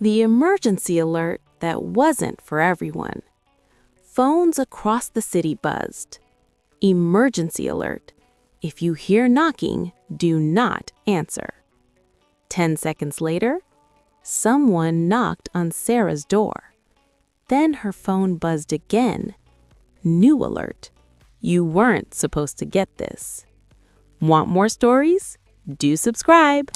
The emergency alert that wasn't for everyone. Phones across the city buzzed. Emergency alert. If you hear knocking, do not answer. 10 seconds later, someone knocked on Sarah's door. Then her phone buzzed again. New alert. You weren't supposed to get this. Want more stories? Do subscribe.